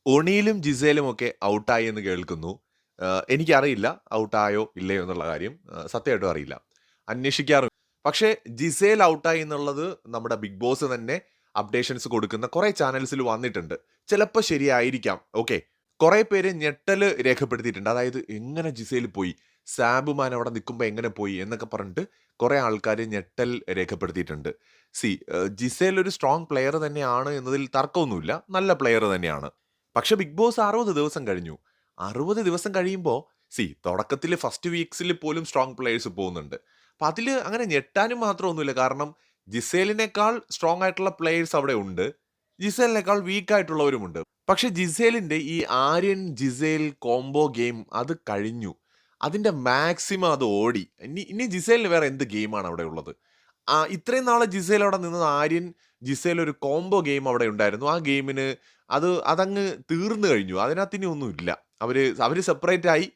ഒണിയിലും ജിസേലും ഒക്കെ ഔട്ടായി എന്ന് കേൾക്കുന്നു. എനിക്കറിയില്ല ഔട്ടായോ ഇല്ലയോ എന്നുള്ള കാര്യം. സത്യമായിട്ടും അറിയില്ല. അന്വേഷിക്കാറും. പക്ഷേ ജിസേൽ ഔട്ടായി എന്നുള്ളത് നമ്മുടെ ബിഗ് ബോസ് തന്നെ അപ്ഡേഷൻസ് കൊടുക്കുന്ന കുറെ ചാനൽസിൽ വന്നിട്ടുണ്ട്. ചിലപ്പോ ശരിയായിരിക്കാം. ഓക്കെ. കുറെ പേര് ഞെട്ടല് രേഖപ്പെടുത്തിയിട്ടുണ്ട്. അതായത് എങ്ങനെ ജിസേൽ പോയി? സാബുമാൻ അവിടെ നിൽക്കുമ്പോൾ എങ്ങനെ പോയി? എന്നൊക്കെ പറഞ്ഞിട്ട് കുറെ ആൾക്കാര് ഞെട്ടൽ രേഖപ്പെടുത്തിയിട്ടുണ്ട്. സി ജിസേൽ ഒരു സ്ട്രോങ് പ്ലെയർ തന്നെയാണ് എന്നതിൽ തർക്കമൊന്നുമില്ല. നല്ല പ്ലെയർ തന്നെയാണ്. പക്ഷെ ബിഗ് ബോസ് 60 ദിവസം കഴിഞ്ഞു. 60 ദിവസം കഴിയുമ്പോൾ തുടക്കത്തിൽ ഫസ്റ്റ് വീക്സിൽ പോലും സ്ട്രോങ് പ്ലേയേഴ്സ് പോകുന്നുണ്ട്. അപ്പൊ അതില് അങ്ങനെ ഞെട്ടാനും മാത്രമൊന്നുമില്ല. കാരണം ജിസേലിനേക്കാൾ സ്ട്രോങ് ആയിട്ടുള്ള പ്ലേയേഴ്സ് അവിടെ ഉണ്ട്. ജിസേലിനേക്കാൾ വീക്ക് ആയിട്ടുള്ളവരുമുണ്ട്. പക്ഷെ ജിസേലിന്റെ ഈ ആര്യൻ ജിസേൽ കോംബോ ഗെയിം അത് കഴിഞ്ഞു. അതിന്റെ മാക്സിമം അത് ഓടി. ഇനി ഇനി ജിസേലിന് വേറെ എന്ത് ഗെയിമാണ് അവിടെ ഉള്ളത്? ഇത്രയും നാള് ജിസേൽ അവിടെ നിന്നത് ആര്യൻ ജിസേൽ ഒരു കോംബോ ഗെയിം അവിടെ ഉണ്ടായിരുന്നു. ആ ഗെയിമിന് അതങ്ങ് തീർന്നു കഴിഞ്ഞു. അതിനകത്ത് ഇനി ഒന്നുമില്ല. അവര് അവര് സെപ്പറേറ്റ് ആയി.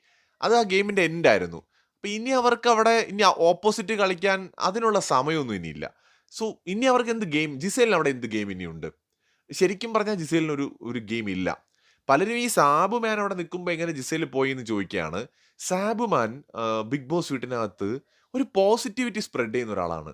അത് ആ ഗെയിമിന്റെ എൻഡ് ആയിരുന്നു. അപ്പൊ ഇനി അവർക്ക് അവിടെ ഇനി ഓപ്പോസിറ്റ് കളിക്കാൻ അതിനുള്ള സമയമൊന്നും ഇനിയില്ല. സോ ഇനി അവർക്ക് എന്ത് ഗെയിം? ജിസേലിന് അവിടെ എന്ത് ഗെയിം ഇനിയുണ്ട്? ശരിക്കും പറഞ്ഞാൽ ജിസേലിന് ഒരു ഒരു ഗെയിം ഇല്ല. പലരും ഈ സാബുമാൻ അവിടെ നിൽക്കുമ്പോൾ എങ്ങനെ ജിസേൽ പോയി എന്ന് ചോദിക്കുകയാണ്. സാബുമാൻ ബിഗ് ബോസ് വീട്ടിനകത്ത് ഒരു പോസിറ്റിവിറ്റി സ്പ്രെഡ് ചെയ്യുന്ന ഒരാളാണ്.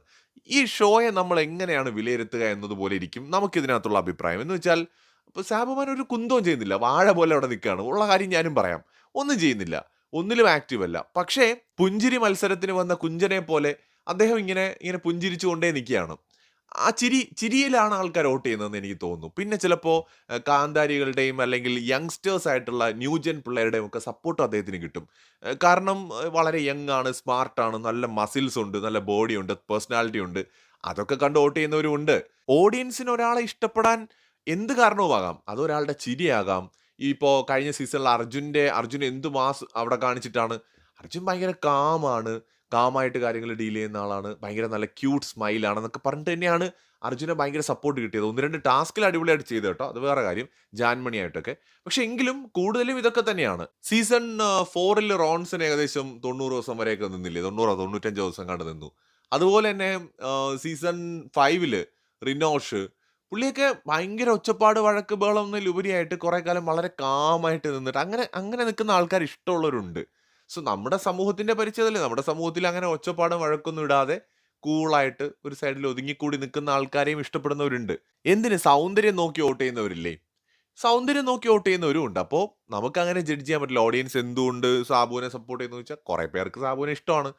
ഈ ഷോയെ നമ്മൾ എങ്ങനെയാണ് വിലയിരുത്തുക എന്നതുപോലെ ഇരിക്കും നമുക്കിതിനകത്തുള്ള അഭിപ്രായം. എന്ന് വെച്ചാൽ ഇപ്പൊ സാബുമാൻ ഒരു കുന്തവും ചെയ്യുന്നില്ല. വാഴ പോലെ അവിടെ നിൽക്കുകയാണ്. ഉള്ള കാര്യം ഞാനും പറയാം. ഒന്നും ചെയ്യുന്നില്ല. ഒന്നിലും ആക്റ്റീവ് അല്ല. പക്ഷേ പുഞ്ചിരി മത്സരത്തിന് വന്ന കുഞ്ചനെ പോലെ അദ്ദേഹം ഇങ്ങനെ ഇങ്ങനെ പുഞ്ചിരിച്ചുകൊണ്ടേ നിൽക്കുകയാണ്. ആ ചിരിയിലാണ് ആൾക്കാർ വോട്ട് ചെയ്യുന്നതെന്ന് എനിക്ക് തോന്നുന്നു. പിന്നെ ചിലപ്പോൾ കാന്താരികളുടെയും അല്ലെങ്കിൽ യങ്സ്റ്റേഴ്സ് ആയിട്ടുള്ള ന്യൂജൻ പിള്ളേരുടെയും ഒക്കെ സപ്പോർട്ട് അദ്ദേഹത്തിന് കിട്ടും. കാരണം വളരെ യങ് ആണ്, സ്മാർട്ടാണ്, നല്ല മസിൽസ് ഉണ്ട്, നല്ല ബോഡി ഉണ്ട്, പേഴ്സണാലിറ്റി ഉണ്ട്. അതൊക്കെ കണ്ട് വോട്ട് ചെയ്യുന്നവരും ഉണ്ട്. ഓഡിയൻസിന് ഒരാളെ ഇഷ്ടപ്പെടാൻ എന്ത് കാരണവുമാകാം. അതൊരാളുടെ ചിരിയാകാം. ഇപ്പോ കഴിഞ്ഞ സീസണിൽ അർജുൻ എന്ത് മാസ് അവിടെ കാണിച്ചിട്ടാണ്. അർജുൻ ഭയങ്കര കാമാണ്. കാമായിട്ട് കാര്യങ്ങൾ ഡീൽ ചെയ്യുന്ന ആളാണ്. ഭയങ്കര നല്ല ക്യൂട്ട് സ്മൈലാണെന്നൊക്കെ പറഞ്ഞിട്ട് തന്നെയാണ് അർജുനെ ഭയങ്കര സപ്പോർട്ട് കിട്ടിയത്. 1, 2 ടാസ്കിൽ അടിപൊളിയായിട്ട് ചെയ്തു കേട്ടോ. അത് വേറെ കാര്യം. ജാൻമണിയായിട്ടൊക്കെ. പക്ഷെ എങ്കിലും കൂടുതലും ഇതൊക്കെ തന്നെയാണ്. സീസൺ 4ൽ റോൺസൺ ഏകദേശം 90 ദിവസം വരെയൊക്കെ നിന്നില്ലേ? 90 95 ദിവസം കണ്ട് നിന്നു. അതുപോലെ തന്നെ സീസൺ 5ൽ റിനോഷ് പുള്ളിയൊക്കെ ഭയങ്കര ഒച്ചപ്പാട്, വഴക്ക്, ബഹളം എന്നതിലുപരിയായിട്ട് കുറെ കാലം വളരെ കാമായിട്ട് നിന്നിട്ട് അങ്ങനെ അങ്ങനെ നിൽക്കുന്ന ആൾക്കാർ ഇഷ്ടമുള്ളവരുണ്ട്. സോ നമ്മുടെ സമൂഹത്തിന്റെ പരിചയതല്ലേ. നമ്മുടെ സമൂഹത്തിൽ അങ്ങനെ ഒച്ചപ്പാടും വഴക്കൊന്നും ഇടാതെ കൂളായിട്ട് ഒരു സൈഡിൽ ഒതുങ്ങിക്കൂടി നിൽക്കുന്ന ആൾക്കാരെയും ഇഷ്ടപ്പെടുന്നവരുണ്ട്. എന്തിന് സൗന്ദര്യം നോക്കി വോട്ട് ചെയ്യുന്നവരില്ലേ? സൗന്ദര്യം നോക്കി വോട്ട് ചെയ്യുന്നവരും ഉണ്ട്. അപ്പോൾ നമുക്കങ്ങനെ ജഡ്ജ് ചെയ്യാൻ പറ്റില്ല. ഓഡിയൻസ് എന്തുകൊണ്ട് സാബുവിനെ സപ്പോർട്ട് ചെയ്യുന്നു വെച്ചാൽ കുറെ പേർക്ക് സാബുവിനെ ഇഷ്ടമാണ്.